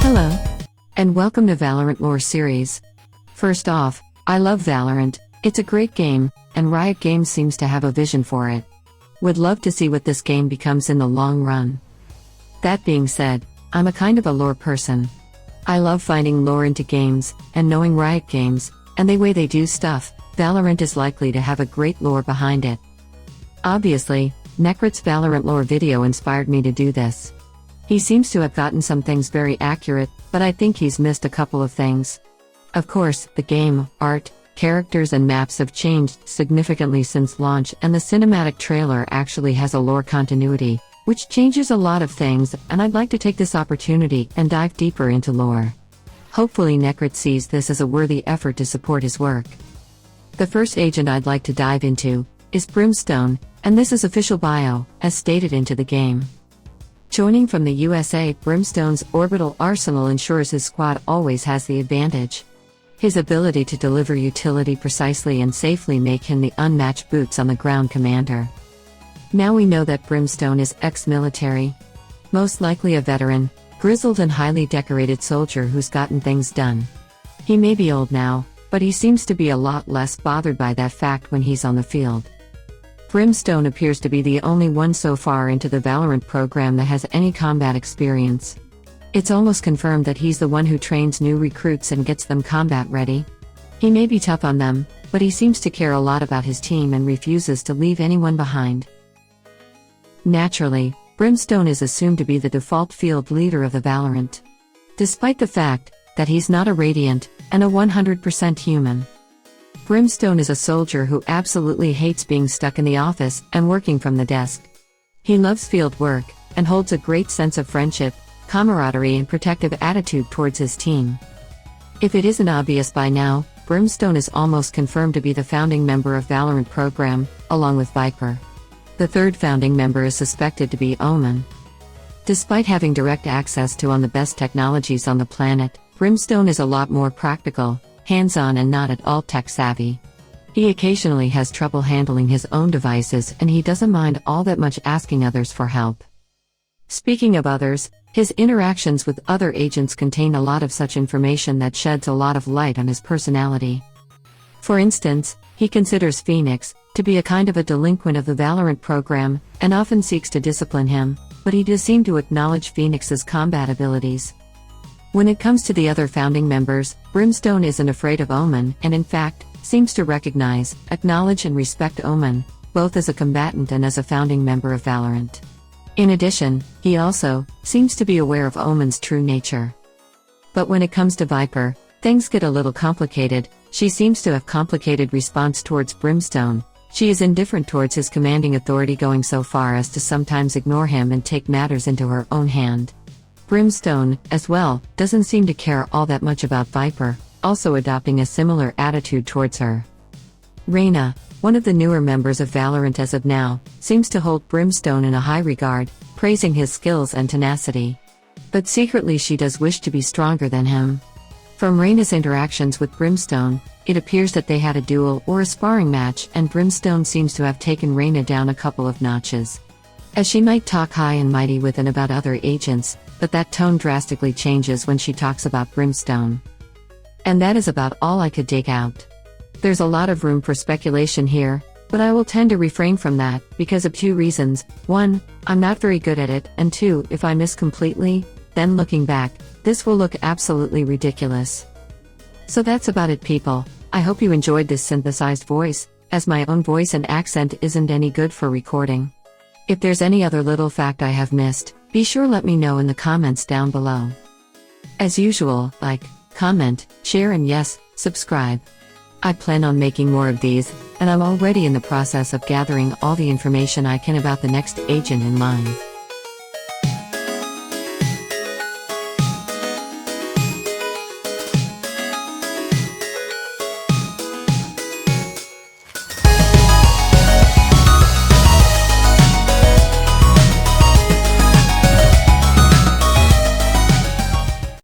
Hello, and welcome to Valorant Lore series. First off, I love Valorant, it's a great game, and Riot Games seems to have a vision for it. Would love to see what this game becomes in the long run. That being said, I'm a kind of a lore person. I love finding lore into games, and knowing Riot Games, and the way they do stuff, Valorant is likely to have a great lore behind it. Obviously, Necrit's Valorant Lore video inspired me to do this. He seems to have gotten some things very accurate, but I think he's missed a couple of things. Of course, the game, art, characters and maps have changed significantly since launch, and the cinematic trailer actually has a lore continuity, which changes a lot of things, and I'd like to take this opportunity and dive deeper into lore. Hopefully Necrit sees this as a worthy effort to support his work. The first agent I'd like to dive into is Brimstone, and this is official bio, as stated into the game. Joining from the USA, Brimstone's orbital arsenal ensures his squad always has the advantage. His ability to deliver utility precisely and safely make him the unmatched boots on the ground commander. Now we know that Brimstone is ex-military. Most likely a veteran, grizzled and highly decorated soldier who's gotten things done. He may be old now, but he seems to be a lot less bothered by that fact when he's on the field. Brimstone appears to be the only one so far into the Valorant program that has any combat experience. It's almost confirmed that he's the one who trains new recruits and gets them combat ready. He may be tough on them, but he seems to care a lot about his team and refuses to leave anyone behind. Naturally, Brimstone is assumed to be the default field leader of the Valorant. Despite the fact that he's not a Radiant, and a 100% human. Brimstone is a soldier who absolutely hates being stuck in the office and working from the desk. He loves field work, and holds a great sense of friendship, camaraderie and protective attitude towards his team. If it isn't obvious by now, Brimstone is almost confirmed to be the founding member of Valorant program, along with Viper. The third founding member is suspected to be Omen. Despite having direct access to the best technologies on the planet, Brimstone is a lot more practical, hands-on and not at all tech-savvy. He occasionally has trouble handling his own devices and he doesn't mind all that much asking others for help. Speaking of others, his interactions with other agents contain a lot of such information that sheds a lot of light on his personality. For instance, he considers Phoenix to be a kind of a delinquent of the Valorant program, and often seeks to discipline him, but he does seem to acknowledge Phoenix's combat abilities. When it comes to the other founding members, Brimstone isn't afraid of Omen, and in fact, seems to recognize, acknowledge and respect Omen, both as a combatant and as a founding member of Valorant. In addition, he also seems to be aware of Omen's true nature. But when it comes to Viper, things get a little complicated. She seems to have complicated response towards Brimstone. She is indifferent towards his commanding authority, going so far as to sometimes ignore him and take matters into her own hand. Brimstone, as well, doesn't seem to care all that much about Viper, also adopting a similar attitude towards her. Reyna, one of the newer members of Valorant as of now, seems to hold Brimstone in a high regard, praising his skills and tenacity. But secretly she does wish to be stronger than him. From Reyna's interactions with Brimstone, it appears that they had a duel or a sparring match, and Brimstone seems to have taken Reyna down a couple of notches. As she might talk high and mighty with and about other agents, but that tone drastically changes when she talks about Brimstone. And that is about all I could dig out. There's a lot of room for speculation here, but I will tend to refrain from that, because of two reasons. 1, I'm not very good at it, and 2, if I miss completely, then looking back, this will look absolutely ridiculous. So that's about it, people. I hope you enjoyed this synthesized voice, as my own voice and accent isn't any good for recording. If there's any other little fact I have missed, be sure let me know in the comments down below. As usual, like, comment, share and yes, subscribe. I plan on making more of these, and I'm already in the process of gathering all the information I can about the next agent in line.